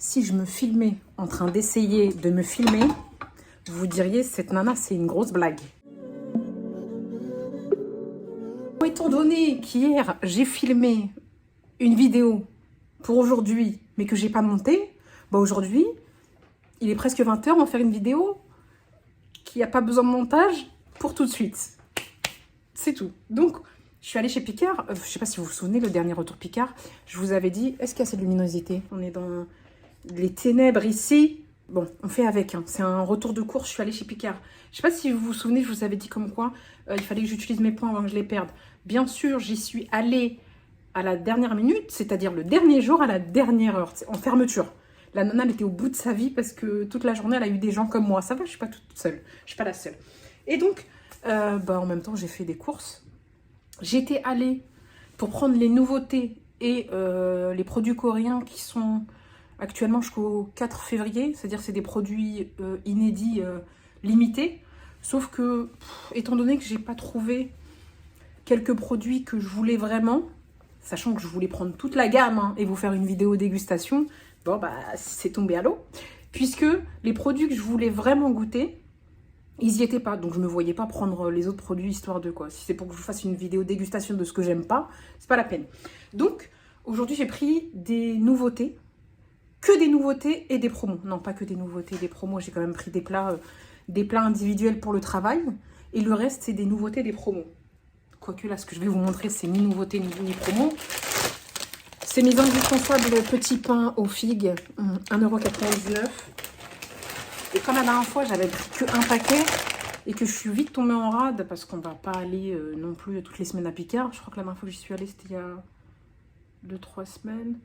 Si je me filmais en train d'essayer de me filmer, vous diriez, cette nana, c'est une grosse blague. Étant donné qu'hier, j'ai filmé une vidéo pour aujourd'hui, mais que j'ai pas montée, bah aujourd'hui, il est presque 20 h, on va faire une vidéo qui n'a pas besoin de montage pour tout de suite. C'est tout. Donc, je suis allée chez Picard. Je sais pas si vous vous souvenez, le dernier retour Picard, je vous avais dit, est-ce qu'il y a cette luminosité? On est dans les ténèbres ici. Bon, on fait avec. Hein. C'est un retour de course, je suis allée chez Picard. Je sais pas si vous vous souvenez, je vous avais dit comme quoi il fallait que j'utilise mes points avant que je les perde. Bien sûr, j'y suis allée à la dernière minute, c'est-à-dire le dernier jour à la dernière heure, en fermeture. La nana, elle était au bout de sa vie parce que toute la journée, elle a eu des gens comme moi. Ça va, je suis pas toute seule. Je suis pas la seule. Et donc, en même temps, j'ai fait des courses. J'étais allée pour prendre les nouveautés et les produits coréens qui sont actuellement jusqu'au 4 février. C'est-à-dire c'est des produits inédits, limités. Sauf que, étant donné que j'ai pas trouvé quelques produits que je voulais vraiment, sachant que je voulais prendre toute la gamme hein, et vous faire une vidéo dégustation, bon bah c'est tombé à l'eau. Puisque les produits que je voulais vraiment goûter, ils y étaient pas. Donc je me voyais pas prendre les autres produits histoire de quoi. Si c'est pour que je vous fasse une vidéo dégustation de ce que j'aime pas, c'est pas la peine. Donc aujourd'hui j'ai pris des nouveautés. Que des nouveautés et des promos. Non, pas que des nouveautés et des promos. J'ai quand même pris des plats individuels pour le travail. Et le reste, c'est des nouveautés et des promos. Quoique là, ce que je vais vous montrer, c'est ni nouveautés ni promos. C'est mes indispensables petits pains aux figues. 1,99 €. Et comme la dernière fois, j'avais pris que un paquet et que je suis vite tombée en rade parce qu'on va pas aller non plus toutes les semaines à Picard. Je crois que la dernière fois que j'y suis allée, c'était il y a 2-3 semaines.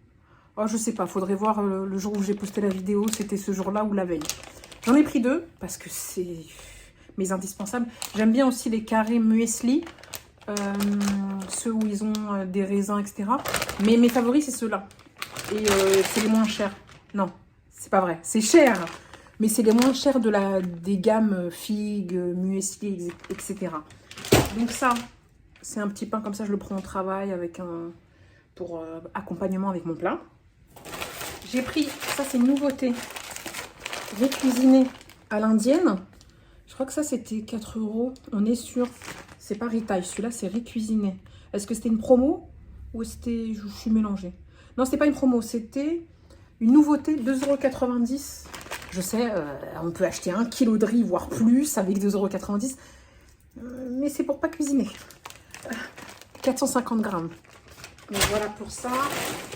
Oh, je sais pas, faudrait voir le jour où j'ai posté la vidéo, c'était ce jour-là ou la veille. J'en ai pris 2 parce que c'est mes indispensables. J'aime bien aussi les carrés muesli, ceux où ils ont des raisins, etc. Mais mes favoris, c'est ceux-là. Et c'est les moins chers. Non, c'est pas vrai, c'est cher, mais c'est les moins chers des gammes figues, muesli, etc. Donc ça, c'est un petit pain comme ça, je le prends au travail pour accompagnement avec mon plat. J'ai pris, ça c'est une nouveauté, récuisiné à l'indienne. Je crois que ça c'était 4 €. On est sûr, c'est pas retail, celui-là c'est récuisiné. Est-ce que c'était une promo ou c'était, je suis mélangée? Non, c'était pas une promo, c'était une nouveauté, 2,90 €. Je sais, on peut acheter 1 kg de riz, voire plus, avec 2,90 €. Mais c'est pour pas cuisiner. 450 grammes. Donc voilà pour ça.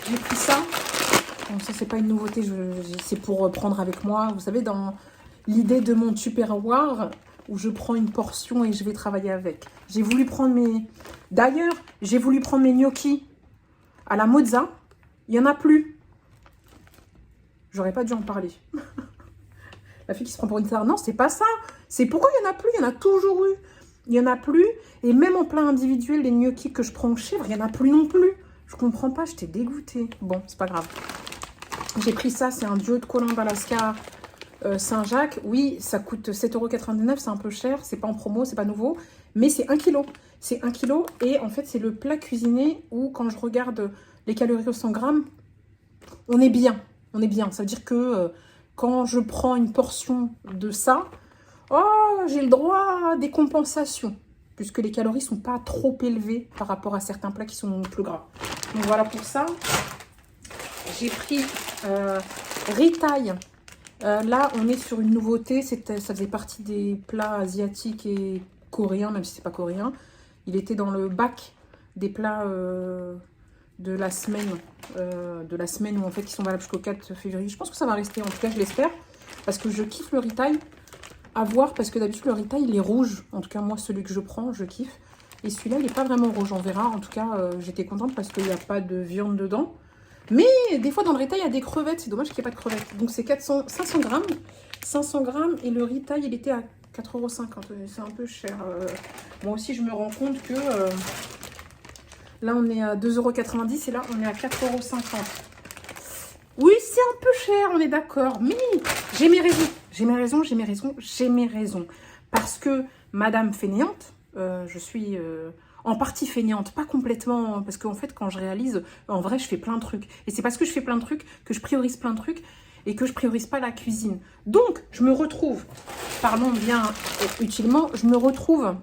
J'ai pris ça. Bon, ça, c'est pas une nouveauté, c'est pour prendre avec moi. Vous savez, dans l'idée de mon tupperware, où je prends une portion et je vais travailler avec. J'ai voulu prendre D'ailleurs, j'ai voulu prendre mes gnocchis à la mozza. Il n'y en a plus. J'aurais pas dû en parler. La fille qui se prend pour une star. Non, c'est pas ça. C'est pourquoi il n'y en a plus. Il y en a toujours eu. Il n'y en a plus. Et même en plat individuel, les gnocchis que je prends au chèvre, il n'y en a plus non plus. Je comprends pas, j'étais dégoûtée. Bon, c'est pas grave. J'ai pris ça, c'est un duo de colombe Alaska Saint-Jacques. Oui, ça coûte 7,99 €, c'est un peu cher. C'est pas en promo, c'est pas nouveau. Mais c'est 1 kg. C'est 1 kg. Et en fait, c'est le plat cuisiné où, quand je regarde les calories au 100 grammes, on est bien. On est bien. Ça veut dire que quand je prends une portion de ça, oh, j'ai le droit à des compensations. Puisque les calories sont pas trop élevées par rapport à certains plats qui sont plus gras. Donc voilà pour ça. J'ai pris Ritaille. Là, on est sur une nouveauté. Ça faisait partie des plats asiatiques et coréens, même si c'est pas coréen. Il était dans le bac des plats de la semaine où en fait ils sont valables jusqu'au 4 février. Je pense que ça va rester, en tout cas je l'espère, parce que je kiffe le Ritaille. À voir, parce que d'habitude le Ritaille il est rouge. En tout cas moi celui que je prends, je kiffe. Et celui-là il n'est pas vraiment rouge, on verra. En tout cas j'étais contente parce qu'il n'y a pas de viande dedans. Mais des fois dans le Ritaille il y a des crevettes, c'est dommage qu'il n'y ait pas de crevettes. Donc c'est 500 grammes. 500 grammes et le Ritaille il était à 4,50 €. C'est un peu cher. Moi aussi je me rends compte que là on est à 2,90 € et là on est à 4,50 €. Oui, c'est un peu cher, on est d'accord. Mais j'ai mes raisons. J'ai mes raisons. Parce que Madame fainéante, je suis... en partie feignante, pas complètement, parce qu'en fait, quand je réalise, en vrai, je fais plein de trucs. Et c'est parce que je fais plein de trucs que je priorise plein de trucs et que je priorise pas la cuisine. Donc, je me retrouve, parlons bien utilement, je me retrouve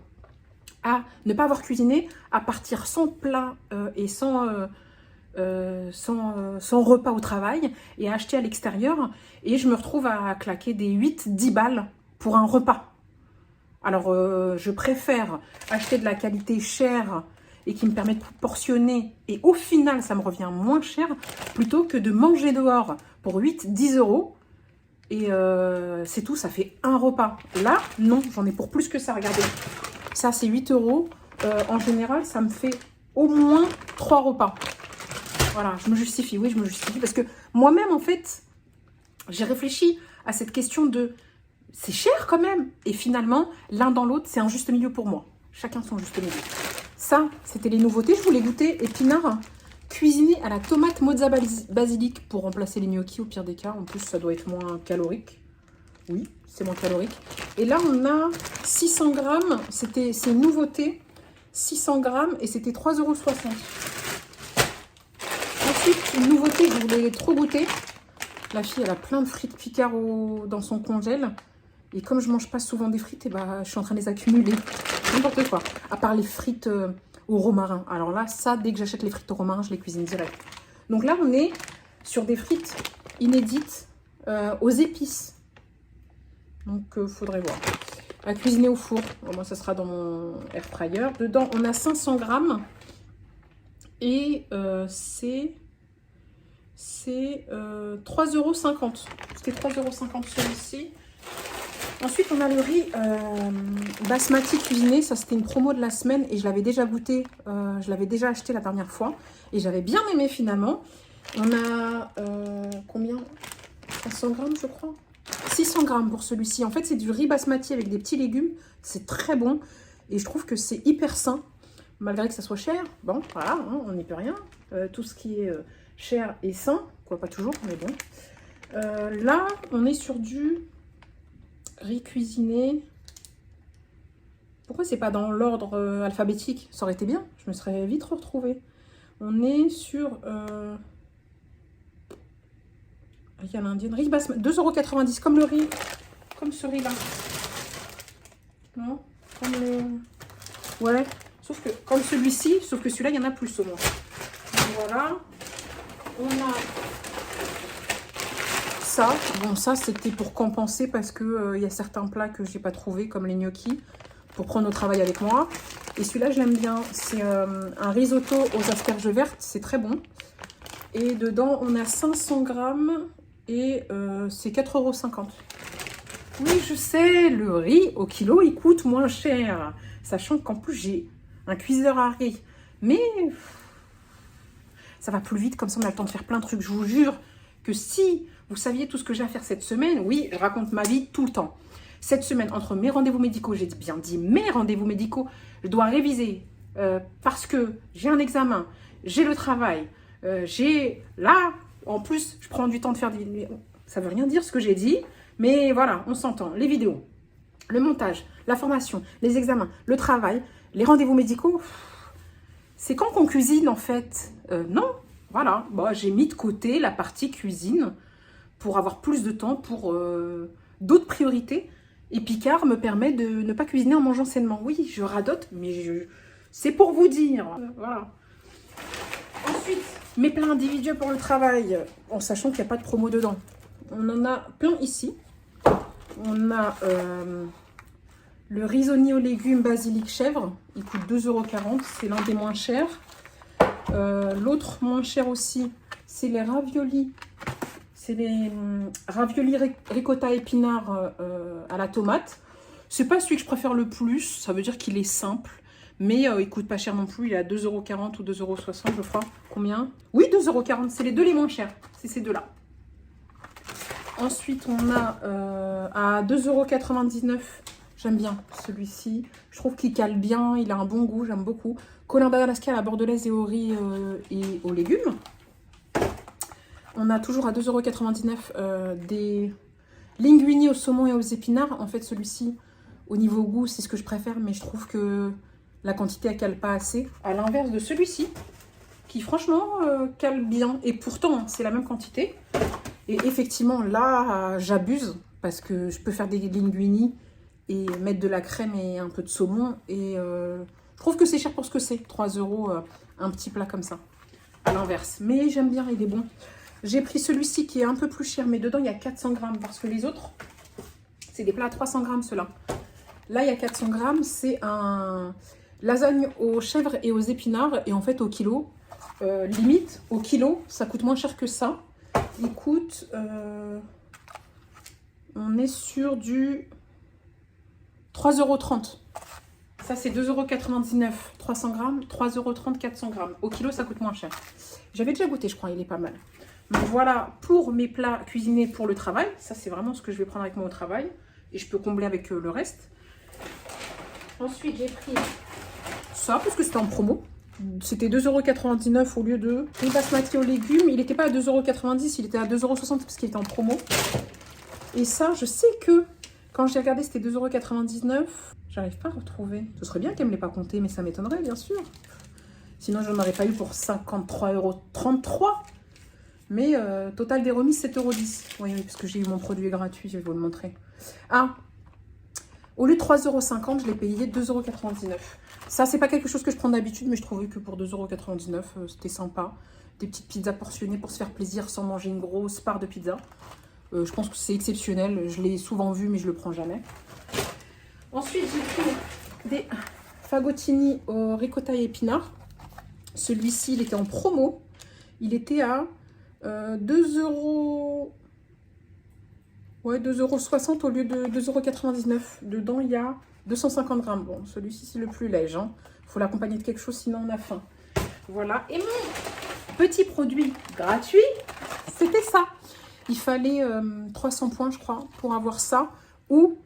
à ne pas avoir cuisiné, à partir sans plat et sans repas au travail et à acheter à l'extérieur. Et je me retrouve à claquer des 8-10 balles pour un repas. Alors, je préfère acheter de la qualité chère et qui me permet de portionner. Et au final, ça me revient moins cher plutôt que de manger dehors pour 8-10 euros. Et c'est tout, ça fait un repas. Là, non, j'en ai pour plus que ça, regardez. Ça, c'est 8 euros. En général, ça me fait au moins 3 repas. Voilà, je me justifie. Oui, je me justifie. Parce que moi-même, en fait, j'ai réfléchi à cette question de... C'est cher quand même. Et finalement, l'un dans l'autre, c'est un juste milieu pour moi. Chacun son juste milieu. Ça, c'était les nouveautés. Je voulais goûter épinards cuisinés à la tomate mozza basilic pour remplacer les gnocchis au pire des cas. En plus, ça doit être moins calorique. Oui, c'est moins calorique. Et là, on a 600 grammes. C'est une nouveauté. 600 grammes et c'était 3,60 €. Ensuite, une nouveauté que je voulais trop goûter. La fille, elle a plein de frites Picard dans son congèle. Et comme je mange pas souvent des frites, et bah, je suis en train de les accumuler. N'importe quoi. À part les frites au romarin. Alors là, ça, dès que j'achète les frites au romarin, je les cuisine direct. Donc là, on est sur des frites inédites aux épices. Donc, faudrait voir. À cuisiner au four. Bon, moi, ça sera dans mon air fryer. Dedans, on a 500 grammes. Et c'est 3,50 €. C'était 3,50 € celui-ci. Ensuite, on a le riz basmati cuisiné. Ça, c'était une promo de la semaine et je l'avais déjà goûté. Je l'avais déjà acheté la dernière fois et j'avais bien aimé finalement. On a combien? 500 grammes, je crois. 600 grammes pour celui-ci. En fait, c'est du riz basmati avec des petits légumes. C'est très bon et je trouve que c'est hyper sain. Malgré que ça soit cher. Bon, voilà, hein, on n'y peut rien. Tout ce qui est cher et sain. Quoi, pas toujours, mais bon. Là, on est sur du... riz cuisiné. Pourquoi c'est pas dans l'ordre alphabétique? Ça aurait été bien. Je me serais vite retrouvée. On est sur riz à l'indienne. Riz basmati. 2,90 € comme le riz. Comme ce riz là. Non? Comme le... Ouais. Sauf que comme celui-ci. Sauf que celui-là, il y en a plus au moins. Donc, voilà. On a... ça, bon ça c'était pour compenser parce que y a certains plats que j'ai pas trouvé comme les gnocchis pour prendre au travail avec moi. Et celui-là je l'aime bien, c'est un risotto aux asperges vertes, c'est très bon. Et dedans on a 500 grammes et c'est 4,50 €. Oui je sais, le riz au kilo il coûte moins cher, sachant qu'en plus j'ai un cuiseur à riz. Mais ça va plus vite, comme ça on a le temps de faire plein de trucs, je vous jure. Que si vous saviez tout ce que j'ai à faire cette semaine, oui, je raconte ma vie tout le temps. Cette semaine, entre mes rendez-vous médicaux, j'ai bien dit mes rendez-vous médicaux, je dois réviser parce que j'ai un examen, j'ai le travail, j'ai là, en plus, je prends du temps de faire des vidéos. Ça veut rien dire ce que j'ai dit, mais voilà, on s'entend. Les vidéos, le montage, la formation, les examens, le travail, les rendez-vous médicaux, c'est quand qu'on cuisine en fait? Non. Voilà, bon, j'ai mis de côté la partie cuisine pour avoir plus de temps pour d'autres priorités. Et Picard me permet de ne pas cuisiner en mangeant sainement. Oui, je radote, mais c'est pour vous dire. Voilà. Ensuite, mes plats individuels pour le travail, en sachant qu'il n'y a pas de promo dedans. On en a plein ici. On a le risotto aux légumes basilic chèvre. Il coûte 2,40 €. C'est l'un des moins chers. L'autre moins cher aussi, c'est les raviolis. C'est les raviolis ricotta épinards à la tomate. C'est pas celui que je préfère le plus. Ça veut dire qu'il est simple. Mais il coûte pas cher non plus. Il est à 2,40 € ou 2,60 € je crois. Combien? Oui, 2,40 €. C'est les deux les moins chers. C'est ces deux-là. Ensuite, on a à 2,99 €. J'aime bien celui-ci. Je trouve qu'il cale bien. Il a un bon goût. J'aime beaucoup. Colin d'Alaska à la bordelaise et au riz et aux légumes. On a toujours à 2,99 € des linguini au saumon et aux épinards. En fait, celui-ci, au niveau goût, c'est ce que je préfère. Mais je trouve que La quantité, elle cale pas assez. À l'inverse de celui-ci, qui franchement cale bien. Et pourtant, c'est la même quantité. Et effectivement, là, j'abuse parce que je peux faire des linguini et mettre de la crème et un peu de saumon. Et je trouve que c'est cher pour ce que c'est. 3 €, un petit plat comme ça. À l'inverse. Mais j'aime bien, il est bon. J'ai pris celui-ci qui est un peu plus cher, mais dedans, il y a 400 grammes. Parce que les autres, c'est des plats à 300 grammes, ceux-là. Là, il y a 400 grammes. C'est un lasagne aux chèvres et aux épinards. Et en fait, au kilo, limite, au kilo, ça coûte moins cher que ça. Il coûte... on est sur du 3,30 €. Ça, c'est 2,99 €. 300 grammes, 3,30 €, 400 grammes. Au kilo, ça coûte moins cher. J'avais déjà goûté, je crois, il est pas mal. Donc voilà pour mes plats cuisinés pour le travail. Ça, c'est vraiment ce que je vais prendre avec moi au travail. Et je peux combler avec le reste. Ensuite, j'ai pris ça parce que c'était en promo. C'était 2,99 € au lieu de... Le basmati aux légumes, il n'était pas à 2,90 €, il était à 2,60 € parce qu'il était en promo. Et ça, je sais que quand j'ai regardé, c'était 2,99 €. J'arrive pas à retrouver. Ce serait bien qu'elle ne me l'ait pas compté, mais ça m'étonnerait, bien sûr. Sinon, je n'en aurais pas eu pour 53,33 €. Mais total des remises, 7,10 €. Oui, oui, parce que j'ai eu mon produit gratuit, je vais vous le montrer. Ah, au lieu de 3,50 €, je l'ai payé 2,99 €. Ça, c'est pas quelque chose que je prends d'habitude, mais je trouvais que pour 2,99 €, c'était sympa. Des petites pizzas portionnées pour se faire plaisir sans manger une grosse part de pizza. Je pense que c'est exceptionnel. Je l'ai souvent vu, mais je le prends jamais. Ensuite, j'ai pris des fagottini au ricotta et épinards. Celui-ci, il était en promo. Il était à 2 €... Ouais, 2,60 € au lieu de 2,99 €. Dedans, il y a 250 grammes. Bon, celui-ci, c'est le plus léger. Il faut l'accompagner de quelque chose, sinon on a faim. Voilà. Et mon petit produit gratuit, c'était ça. Il fallait 300 points, je crois, pour avoir ça. Ou...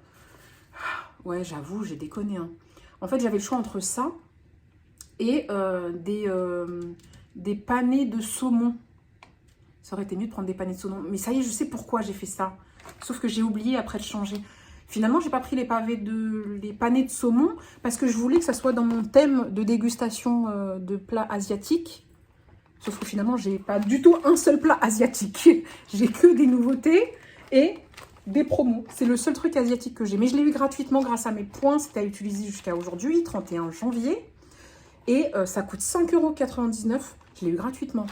Ouais, j'avoue, j'ai déconné. Hein. En fait, j'avais le choix entre ça et des panés de saumon. Ça aurait été mieux de prendre des panés de saumon. Mais ça y est, je sais pourquoi j'ai fait ça. Sauf que j'ai oublié après de changer. Finalement, j'ai pas pris les panés de saumon parce que je voulais que ça soit dans mon thème de dégustation de plats asiatiques. Sauf que finalement, j'ai pas du tout un seul plat asiatique. J'ai que des nouveautés et des promos. C'est le seul truc asiatique que j'ai. Mais je l'ai eu gratuitement grâce à mes points. C'était à utiliser jusqu'à aujourd'hui, 31 janvier. Et ça coûte 5,99 €. Je l'ai eu gratuitement.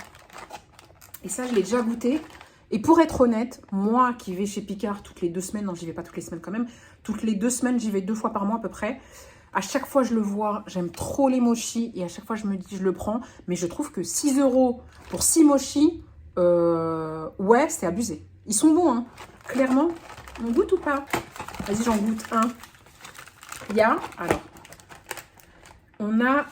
Et ça, je l'ai déjà goûté. Et pour être honnête, moi qui vais chez Picard toutes les 2 semaines, non, j'y vais pas toutes les semaines quand même, toutes les 2 semaines, j'y vais 2 fois par mois à peu près. À chaque fois, je le vois, j'aime trop les mochis et à chaque fois, je me dis, je le prends. Mais je trouve que 6 € pour 6 mochis, ouais, c'est abusé. Ils sont bons, hein. Clairement, on goûte ou pas? Vas-y, j'en goûte un. Il y a, alors, on a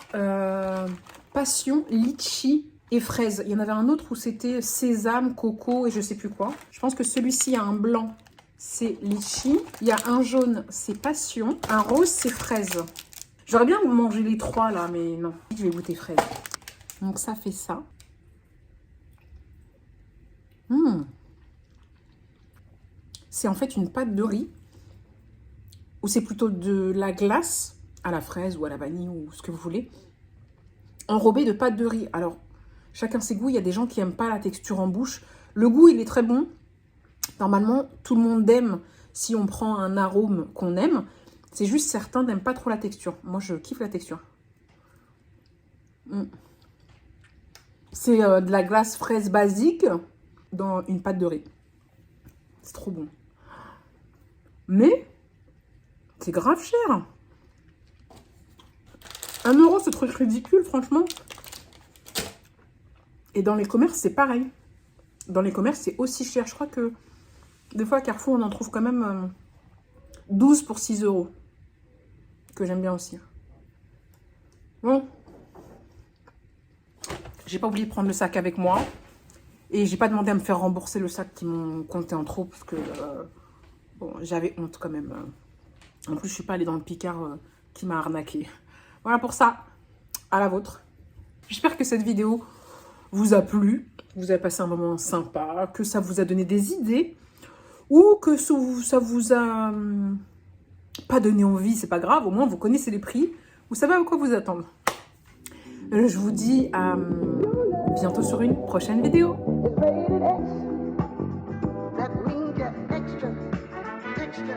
passion, litchi et fraises. Il y en avait un autre où c'était sésame, coco et je sais plus quoi. Je pense que celui-ci a un blanc, c'est litchi. Il y a un jaune, c'est passion. Un rose, c'est fraise. J'aurais bien mangé les 3 là, mais non. Je vais goûter fraise. Donc ça fait ça. C'est en fait une pâte de riz. Ou c'est plutôt de la glace à la fraise ou à la vanille ou ce que vous voulez. Enrobée de pâte de riz. Alors, chacun ses goûts. Il y a des gens qui n'aiment pas la texture en bouche. Le goût, il est très bon. Normalement, tout le monde aime si on prend un arôme qu'on aime. C'est juste certains n'aiment pas trop la texture. Moi, je kiffe la texture. C'est de la glace fraise basique dans une pâte de riz. C'est trop bon. Mais, c'est grave cher. 1 € ce truc ridicule, franchement. Et dans les commerces, c'est pareil. Dans les commerces, c'est aussi cher. Je crois que des fois, à Carrefour, on en trouve quand même 12 pour 6 €. Que j'aime bien aussi. Bon. J'ai pas oublié de prendre le sac avec moi. Et j'ai pas demandé à me faire rembourser le sac qui m'ont compté en trop. Parce que bon, j'avais honte quand même. En plus, je suis pas allée dans le Picard qui m'a arnaqué. Voilà pour ça. À la vôtre. J'espère que cette vidéo vous a plu. Vous avez passé un moment sympa. Que ça vous a donné des idées. Ou que ça vous a pas donné envie. C'est pas grave. Au moins, vous connaissez les prix. Vous savez à quoi vous attendre. Je vous dis à bientôt sur une prochaine vidéo. That means you're extra, extra.